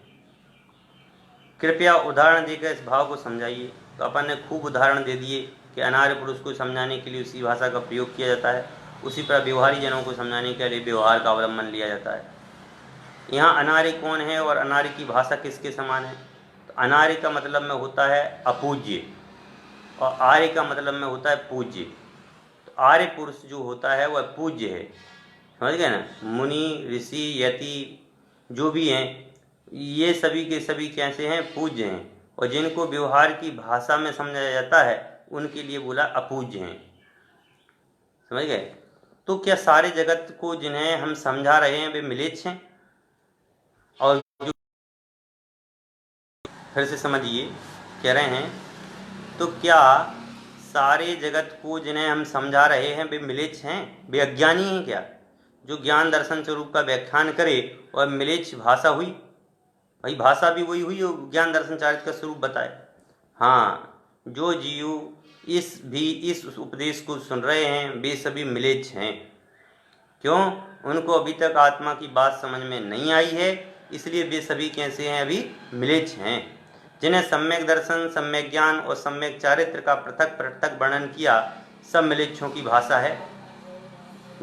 कृपया उदाहरण देकर इस भाव को समझाइए। तो अपन ने खूब उदाहरण दे दिए कि अनार्य पुरुष को समझाने के लिए उसी भाषा का प्रयोग किया जाता है, उसी पर व्यवहारी जनों को समझाने के लिए व्यवहार का अवलंबन लिया जाता है। यहाँ अनार्य कौन है और अनार्य की भाषा किसके समान है? तो अनार्य का मतलब में होता है अपूज्य और आर्य का मतलब में होता है पूज्य। तो आर्य पुरुष जो होता है वह पूज्य है, समझ गए ना। मुनि ऋषि यति जो भी हैं ये सभी के सभी कैसे हैं? पूज्य हैं। और जिनको व्यवहार की भाषा में समझाया जाता है उनके लिए बोला अपूज्य हैं, समझ गए। तो क्या सारे जगत को जिन्हें हम समझा रहे हैं वे मिलेच्छ हैं? और जो फिर से समझिए, कह रहे हैं तो क्या सारे जगत को जिन्हें हम समझा रहे हैं वे मिलेच्छ हैं? वे अज्ञानी हैं क्या? जो ज्ञान दर्शन स्वरूप का व्याख्यान करे और मिलेच्छ भाषा हुई? भाई भाषा भी वही हुई जो ज्ञान दर्शन चारित्र का स्वरूप बताए। हाँ, जो जीव इस उपदेश को सुन रहे हैं वे सभी मिलेच्छ हैं। क्यों? उनको अभी तक आत्मा की बात समझ में नहीं आई है, इसलिए वे सभी कैसे हैं? अभी मिलेच्छ हैं। जिन्हें सम्यक दर्शन, सम्यक ज्ञान और सम्यक चारित्र का पृथक पृथक वर्णन किया सब मिलेच्छों की भाषा है।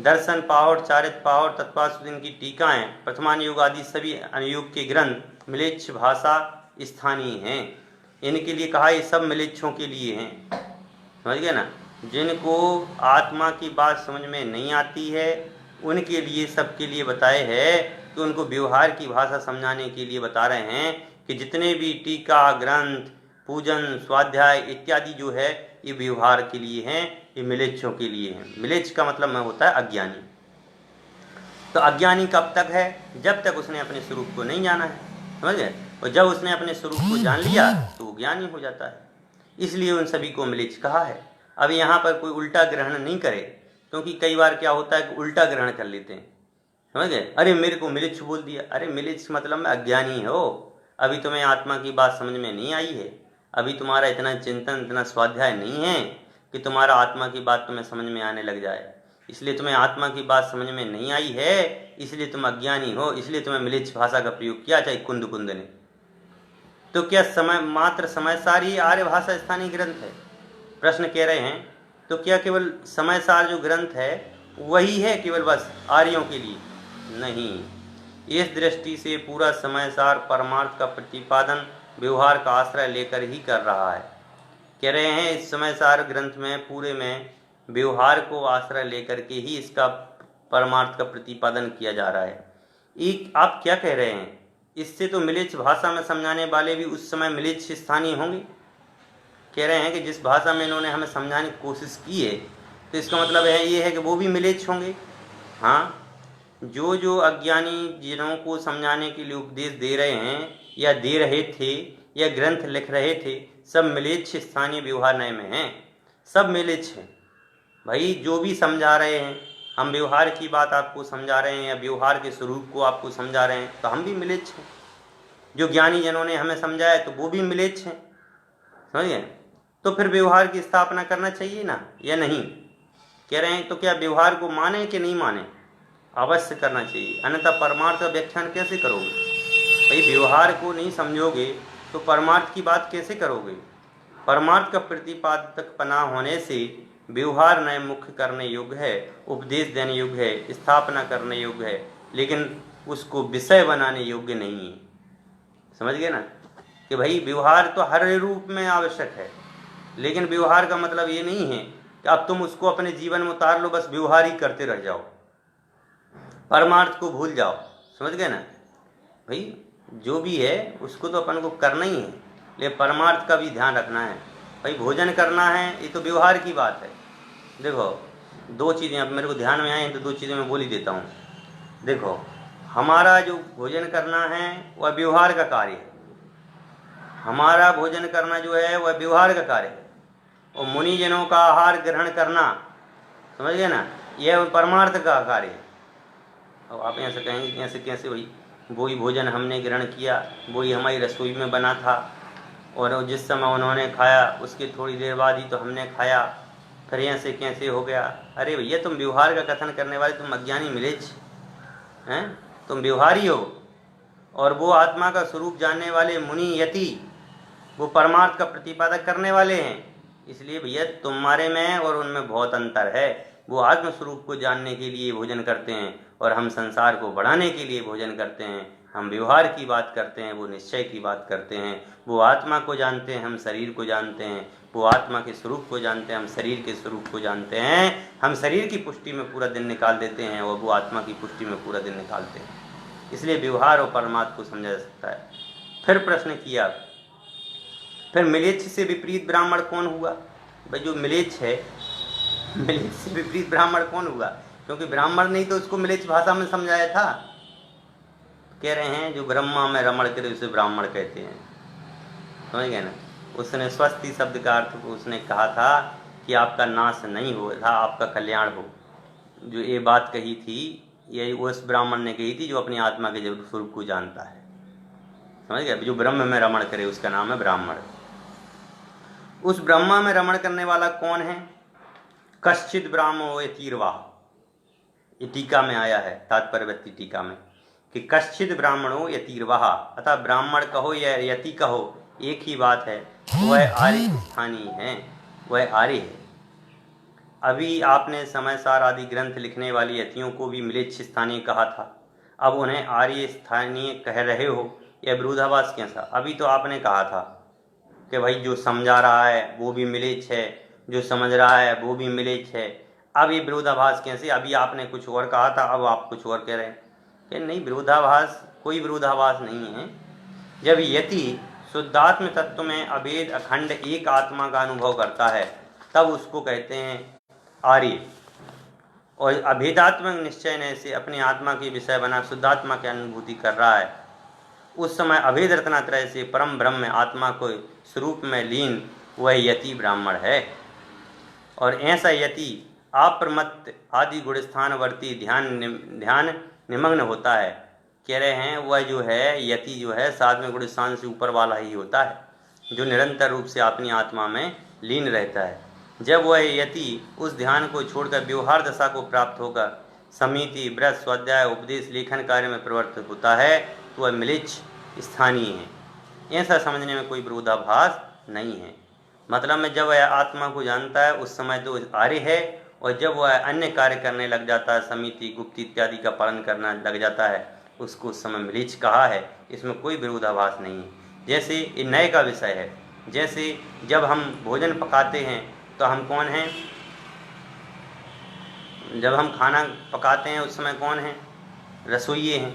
दर्शन पाहुड़, चारित्र पाहुड़, तत्पासुदीन की टीकाएं, प्रथमानुयोग आदि सभी अनुयोग के ग्रंथ मिलेच्छ भाषा स्थानीय हैं। इनके लिए कहा ये सब मिलेच्छों के लिए हैं, समझ गए ना। जिनको आत्मा की बात समझ में नहीं आती है उनके लिए, सबके लिए बताए है कि उनको व्यवहार की भाषा समझाने के लिए बता रहे हैं कि जितने भी टीका, ग्रंथ, पूजन, स्वाध्याय इत्यादि जो है ये व्यवहार के लिए हैं, ये मिलेच्छों के लिए हैं। मिलेच्छ का मतलब में होता है अज्ञानी। तो अज्ञानी कब तक है? जब तक उसने अपने स्वरूप को नहीं जाना है, समझ गए। और जब उसने अपने स्वरूप को जान लिया तो वो ज्ञानी हो जाता है। इसलिए उन सभी को मिलेच्छ कहा है। अब यहाँ पर कोई उल्टा ग्रहण नहीं करे, क्योंकि कई बार क्या होता है कि उल्टा ग्रहण कर लेते हैं, समझ गए। अरे मेरे को मिलेच्छ बोल दिया। अरे मिलेच्छ मतलब में अज्ञानी हो, अभी तुम्हें आत्मा की बात समझ में नहीं आई है, अभी तुम्हारा इतना चिंतन, इतना स्वाध्याय नहीं है कि तुम्हारा आत्मा की बात तुम्हें समझ में आने लग जाए। इसलिए तुम्हें आत्मा की बात समझ में नहीं आई है, इसलिए तुम अज्ञानी हो, इसलिए तुम्हें मिलेच्छ भाषा का प्रयोग किया, चाहे कुंद कुंद ने। तो क्या मात्र समयसार ही आर्य भाषा स्थानीय ग्रंथ है? प्रश्न कह रहे हैं। तो क्या केवल समयसार जो ग्रंथ है वही है केवल बस आर्यों के लिए? नहीं, इस दृष्टि से पूरा समयसार परमार्थ का प्रतिपादन व्यवहार का आश्रय लेकर ही कर रहा है। कह रहे हैं इस समयसार ग्रंथ में पूरे में व्यवहार को आश्रय लेकर के ही इसका परमार्थ का प्रतिपादन किया जा रहा है। एक आप क्या कह रहे हैं? इससे तो मिलेच्छ भाषा में समझाने वाले भी उस समय मिलेच्छ स्थानीय होंगे। कह रहे हैं कि जिस भाषा में इन्होंने हमें समझाने की कोशिश की है तो इसका मतलब है ये है कि वो भी मिलेच्छ होंगे। हाँ, जो अज्ञानी जिनों को समझाने के लिए उपदेश दे रहे हैं या दे रहे थे या ग्रंथ लिख रहे थे, सब मिलेच्छ स्थानीय व्यवहार नय में हैं, सब मिलेच्छ हैं। भाई जो भी समझा रहे हैं, हम व्यवहार की बात आपको समझा रहे हैं या व्यवहार के स्वरूप को आपको समझा रहे हैं तो हम भी मिलेच्छ हैं। जो ज्ञानी जनों ने हमें समझाया तो वो भी मिलेच्छ हैं, समझिए। तो फिर व्यवहार की स्थापना करना चाहिए ना, या नहीं? कह रहे हैं तो क्या व्यवहार को माने कि नहीं माने? अवश्य करना चाहिए, अन्यथा परमार्थ का व्याख्यान कैसे करोगे? भाई व्यवहार को नहीं समझोगे तो परमार्थ की बात कैसे करोगे। परमार्थ का प्रतिपादक पना होने से व्यवहार नए मुख्य करने योग्य है, उपदेश देने योग्य है, स्थापना करने योग्य है, लेकिन उसको विषय बनाने योग्य नहीं है। समझ गए ना कि भाई व्यवहार तो हर रूप में आवश्यक है, लेकिन व्यवहार का मतलब ये नहीं है कि अब तुम उसको अपने जीवन में उतार लो, बस व्यवहार ही करते रह जाओ, परमार्थ को भूल जाओ। समझ गए ना भाई, जो भी है उसको तो अपन को करना ही है, लेकिन परमार्थ का भी ध्यान रखना है। भाई भोजन करना है ये तो व्यवहार की बात है। देखो दो चीज़ें अब मेरे को ध्यान में आई तो दो चीज़ें मैं बोल ही देता हूँ। देखो हमारा जो भोजन करना है वह व्यवहार का कार्य है, हमारा भोजन करना जो है वह व्यवहार का कार्य है, और मुनिजनों का आहार ग्रहण करना, समझ गए ना, यह परमार्थ का कार्य है। अब आप यहाँ से कहेंगे कैसे कैसे भाई, वही भोजन हमने ग्रहण किया, वही हमारी रसोई में बना था, और जिस समय उन्होंने खाया उसके थोड़ी देर बाद ही तो हमने खाया, फिर यहाँ से कैसे हो गया। अरे भैया तुम व्यवहार का कथन करने वाले तुम अज्ञानी मिलेच हैं, तुम व्यवहारी हो, और वो आत्मा का स्वरूप जानने वाले मुनि यति वो परमार्थ का प्रतिपादक करने वाले हैं। इसलिए भैया तुम्हारे में और उनमें बहुत अंतर है। वो आत्म स्वरूप को जानने के लिए भोजन करते हैं और हम संसार को बढ़ाने के लिए भोजन करते हैं। हम व्यवहार की बात करते हैं, वो निश्चय की बात करते हैं। वो आत्मा को जानते हैं, हम शरीर को जानते हैं। वो आत्मा के स्वरूप को जानते हैं, हम शरीर के स्वरूप को जानते हैं। हम शरीर की पुष्टि में पूरा दिन निकाल देते हैं और वो आत्मा की पुष्टि में पूरा दिन निकालते हैं। इसलिए व्यवहार और परमात्मा को समझा जा सकता है। फिर प्रश्न किया, फिर मिलेच्छ से विपरीत ब्राह्मण कौन हुआ। भाई जो मिलेच्छ है, मिलेच्छ से विपरीत ब्राह्मण कौन हुआ, क्योंकि ब्राह्मण नहीं तो उसको मिलेच्छ भाषा में समझाया था। कह रहे हैं जो ब्रह्मा में रमण करे उसे ब्राह्मण कहते हैं। समझ गए ना, उसने स्वस्ति शब्द का अर्थ उसने कहा था कि आपका नाश नहीं हो था, आपका कल्याण हो। जो ये बात कही थी ये उस ब्राह्मण ने कही थी जो अपनी आत्मा के स्वरूप को जानता है। समझ गए, जो ब्रह्म में रमण करे उसका नाम है ब्राह्मण। उस ब्रह्मा में रमण करने वाला कौन है। कश्चित ब्राह्मणो यतिर्वाह, ये टीका में आया है, तात्पर्य टीका में कि कश्चित ब्राह्मणो यतिर्वाह, अतः ब्राह्मण कहो या यति कहो एक ही बात है, वह आर्य स्थानीय है, वह आर्य है। अभी आपने समय सार आदि ग्रंथ लिखने वाली यतियों को भी मिलेच्छ स्थानीय कहा था, अब उन्हें आर्य स्थानीय कह रहे हो, यह विरोधाभास कैसा। अभी तो आपने कहा था कि भाई जो समझा रहा है वो भी मिलेच्छ है, जो समझ रहा है वो भी मिलेच्छ है। अब ये विरोधाभास कैसे, अभी आपने कुछ और कहा था, अब आप कुछ और कह रहे हैं कि नहीं विरोधाभास, कोई विरोधाभास नहीं है। जब यति शुद्धात्म तत्व में अभेद अखंड एक आत्मा का अनुभव करता है तब उसको कहते हैं आर्य, और अभेदात्मक निश्चय से अपनी आत्मा के विषय बना शुद्धात्मा की अनुभूति कर रहा है, उस समय अभेद रत्नात्रय से परम ब्रह्म आत्मा को स्वरूप में लीन वह यति ब्राह्मण है। और ऐसा यति अप्रमत्त आदि गुणस्थानवर्ती ध्यान निमग्न होता है। कह रहे हैं वह जो है यति जो है सातवें गुणस्थान से ऊपर वाला ही होता है, जो निरंतर रूप से अपनी आत्मा में लीन रहता है। जब वह यति उस ध्यान को छोड़कर व्यवहार दशा को प्राप्त होकर समिति व्रत स्वाध्याय उपदेश लेखन कार्य में प्रवर्तित होता है तो वह मिलेच्छ स्थानीय है। ऐसा समझने में कोई विरोधाभास नहीं है। मतलब में जब वह आत्मा को जानता है उस समय तो आर्य है, और जब वह अन्य कार्य करने लग जाता है, समिति गुप्त इत्यादि का पालन करना लग जाता है, उसको उस समय मिलेच्छ कहा है। इसमें कोई विरोधाभास नहीं है। जैसे ये नए का विषय है, जैसे जब हम भोजन पकाते हैं तो हम कौन हैं, जब हम खाना पकाते हैं उस समय कौन है, रसोइये हैं।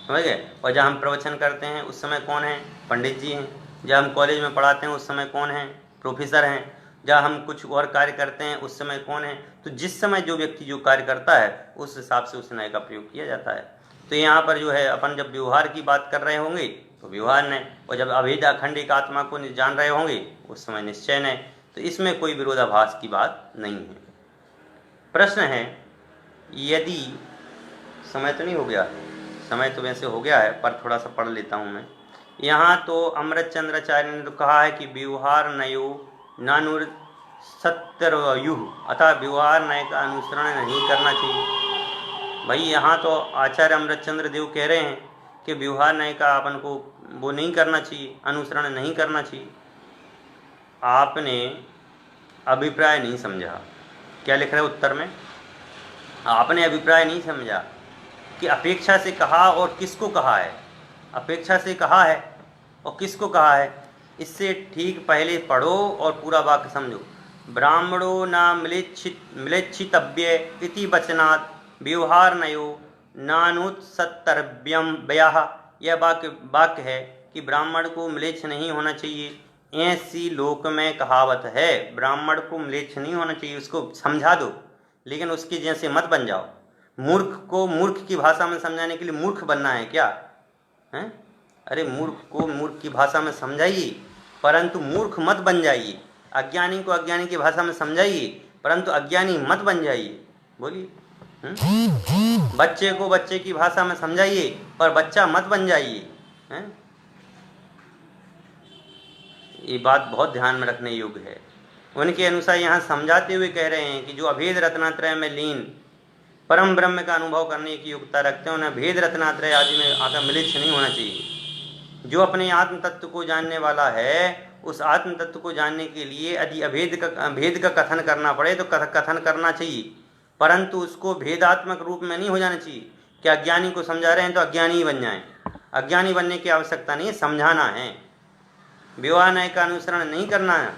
समझ गए। और जब हम प्रवचन करते हैं उस समय कौन है, पंडित जी हैं। जब हम कॉलेज में पढ़ाते हैं उस समय कौन है, प्रोफेसर हैं। जब हम कुछ और कार्य करते हैं उस समय कौन है। तो जिस समय जो व्यक्ति जो कार्य करता है उस हिसाब से उस नए का प्रयोग किया जाता है। तो यहाँ पर जो है अपन जब व्यवहार की बात कर रहे होंगे तो व्यवहार नए, और जब अभेद अखंड एक आत्मा को जान रहे होंगे उस समय निश्चय नए। तो इसमें कोई विरोधाभास की बात नहीं है। प्रश्न है, यदि समय तो नहीं हो गया, समय तो वैसे हो गया है पर थोड़ा सा पढ़ लेता हूँ मैं। यहाँ तो अमृतचंद्राचार्य ने तो कहा है कि व्यवहार नयो नानुर सत्यरयु, अतः व्यवहार नय का अनुसरण नहीं करना चाहिए। भाई यहाँ तो आचार्य अमृतचंद्र देव कह रहे हैं कि व्यवहार न्याय का अपन को वो नहीं करना चाहिए, अनुसरण नहीं करना चाहिए। आपने अभिप्राय नहीं समझा। क्या लिख रहे उत्तर में? आपने अभिप्राय नहीं समझा कि अपेक्षा से कहा और किसको कहा है। अपेक्षा से कहा है और किसको कहा है, इससे ठीक पहले पढ़ो और पूरा वाक्य समझो। ब्राह्मणो न मिलेच्छितव्य इति वचनात् व्यवहारनयो नानुत्सर्तव्यम व्ययः। यह वाक्य है कि ब्राह्मण को म्लेच्छ नहीं होना चाहिए। ऐसी लोक में कहावत है, ब्राह्मण को म्लेच्छ नहीं होना चाहिए, उसको समझा दो लेकिन उसके जैसे मत बन जाओ। मूर्ख को मूर्ख की भाषा में समझाने के लिए मूर्ख बनना है क्या है? अरे मूर्ख को मूर्ख की भाषा में समझाइए परंतु मूर्ख मत बन जाइए। अज्ञानी को अज्ञानी की भाषा में समझाइए परंतु अज्ञानी मत बन जाइए। बोलिए। बच्चे को बच्चे की भाषा में समझाइए पर बच्चा मत बन जाइए। ये बात बहुत ध्यान में रखने योग्य है। उनके अनुसार यहाँ समझाते हुए कह रहे हैं कि जो अभेद रत्नात्रय में लीन परम ब्रह्म का अनुभव करने की योग्यता रखते हैं उन्हें भेद रत्नात्रय आदि में आकर मिलित नहीं होना चाहिए। जो अपने आत्म तत्व को जानने वाला है उस आत्म तत्व को जानने के लिए यदि भेद का कथन करना पड़े तो कथन करना चाहिए परंतु उसको भेदात्मक रूप में नहीं हो जाना चाहिए कि अज्ञानी को समझा रहे हैं तो अज्ञानी ही बन जाएं। अज्ञानी बनने की आवश्यकता नहीं है, समझाना है। विवाह न्याय का अनुसरण नहीं करना है।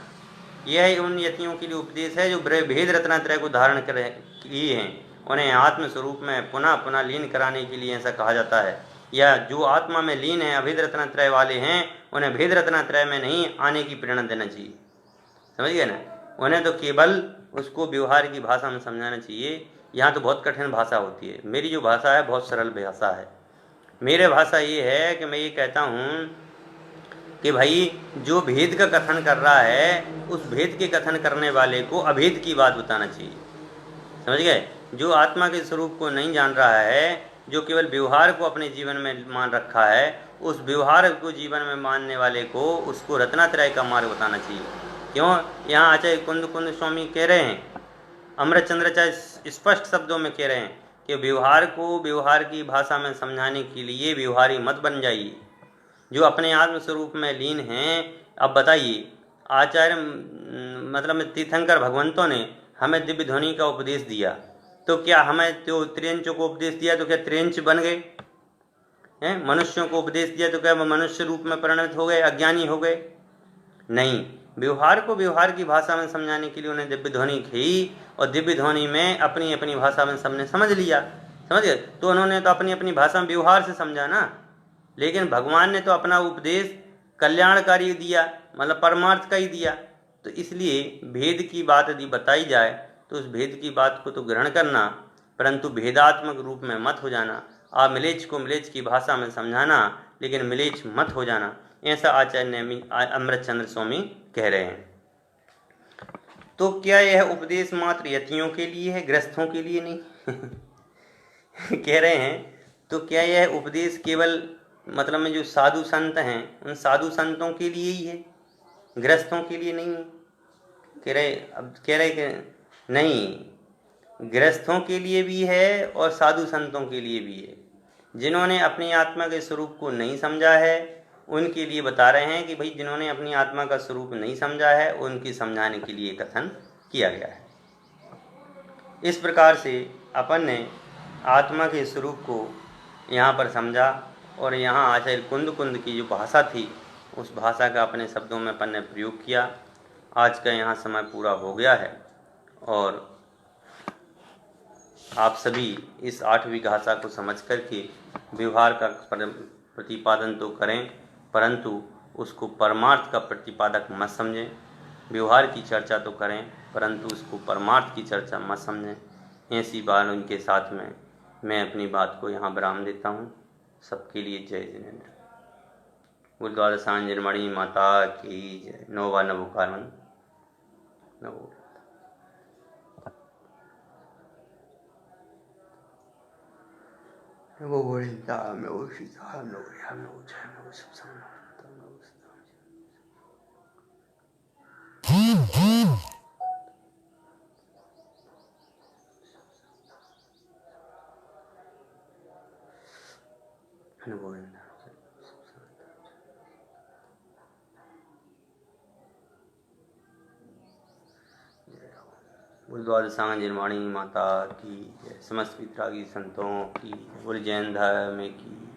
यह उन यतियों के लिए उपदेश है जो भेद रत्नात्रय को धारण कर किए हैं। उन्हें आत्म स्वरूप में पुनः पुनः लीन कराने के लिए ऐसा कहा जाता है। या जो आत्मा में लीन है, अभेद रत्नात्रय वाले हैं, उन्हें भेद रत्नात्रय में नहीं आने की प्रेरणा देना चाहिए। समझ गए ना? उन्हें तो केवल उसको व्यवहार की भाषा में समझाना चाहिए। यहाँ तो बहुत कठिन भाषा होती है। मेरी जो भाषा है बहुत सरल भाषा है। मेरे भाषा ये है कि मैं ये कहता हूँ कि भाई जो भेद का कथन कर रहा है उस भेद के कथन करने वाले को अभेद की बात बताना चाहिए। समझ गए? जो आत्मा के स्वरूप को नहीं जान रहा है, जो केवल व्यवहार को अपने जीवन में मान रखा है, उस व्यवहार को जीवन में मानने वाले को उसको रत्नात्रय का मार्ग बताना चाहिए। क्यों? यहाँ आचार्य कुंद स्वामी कह रहे हैं, अमृतचंद्राचार्य स्पष्ट शब्दों में कह रहे हैं कि व्यवहार को व्यवहार की भाषा में समझाने के लिए व्यवहारी मत बन जाइए। जो अपने आत्म स्वरूप में लीन हैं, अब बताइए आचार्य मतलब तीर्थंकर भगवंतों ने हमें दिव्य ध्वनि का उपदेश दिया तो क्या हमें जो त्रियंचों को उपदेश दिया तो क्या त्रियंच बन गए हैं? मनुष्यों को उपदेश दिया तो क्या मनुष्य रूप में परिणत हो गए, अज्ञानी हो गए? नहीं, व्यवहार को व्यवहार की भाषा में समझाने के लिए उन्हें दिव्य ध्वनि की और दिव्य ध्वनि में अपनी अपनी भाषा में सबने समझ लिया। समझ गए? तो उन्होंने तो अपनी अपनी भाषा में व्यवहार से समझा ना, लेकिन भगवान ने तो अपना उपदेश कल्याणकारी दिया, मतलब परमार्थ का ही दिया। तो इसलिए भेद की बात यदि बताई जाए तो उस भेद की बात को तो ग्रहण करना परंतु भेदात्मक रूप में मत हो जाना। आप मिलेच्छ को मिलेच्छ की भाषा में समझाना लेकिन मिलेच्छ मत हो जाना। ऐसा आचार्य अमृतचंद्र स्वामी कह रहे हैं। तो क्या यह उपदेश मात्र यतियों के लिए है, गृहस्थों के लिए नहीं? कह रहे हैं तो क्या यह उपदेश केवल मतलब में जो साधु संत हैं उन साधु संतों के लिए ही है, गृहस्थों के लिए नहीं है? कह रहे कि नहीं, गृहस्थों के लिए भी है और साधु संतों के लिए भी है। जिन्होंने अपनी आत्मा के स्वरूप को नहीं समझा है उनके लिए बता रहे हैं कि भाई जिन्होंने अपनी आत्मा का स्वरूप नहीं समझा है उनकी समझाने के लिए कथन किया गया है। इस प्रकार से अपन ने आत्मा के स्वरूप को यहाँ पर समझा और यहाँ आचार्य कुंद की जो भाषा थी उस भाषा का अपने शब्दों में अपन ने प्रयोग किया। आज का यहाँ समय पूरा हो गया है और आप सभी इस 8वीं गाथा को समझ करके व्यवहार का प्रतिपादन तो करें परंतु उसको परमार्थ का प्रतिपादक मत समझें। व्यवहार की चर्चा तो करें परंतु उसको परमार्थ की चर्चा मत समझें। ऐसी बात उनके साथ में मैं अपनी बात को यहाँ विराम देता हूँ। सबके लिए जय जिनेन्द्र। गुरुद्वारा सांजनमणि माता की जय। नोवा नवोकारमन नवो। वो बोलता मैं वो सीता मैं वो या मैं वो जय मैं वो सब समझ गोविंद। बोल द्वादशांग निर्माणी माता की जय, समस्त पितरागी संतों की, बोल जैन धर्म की।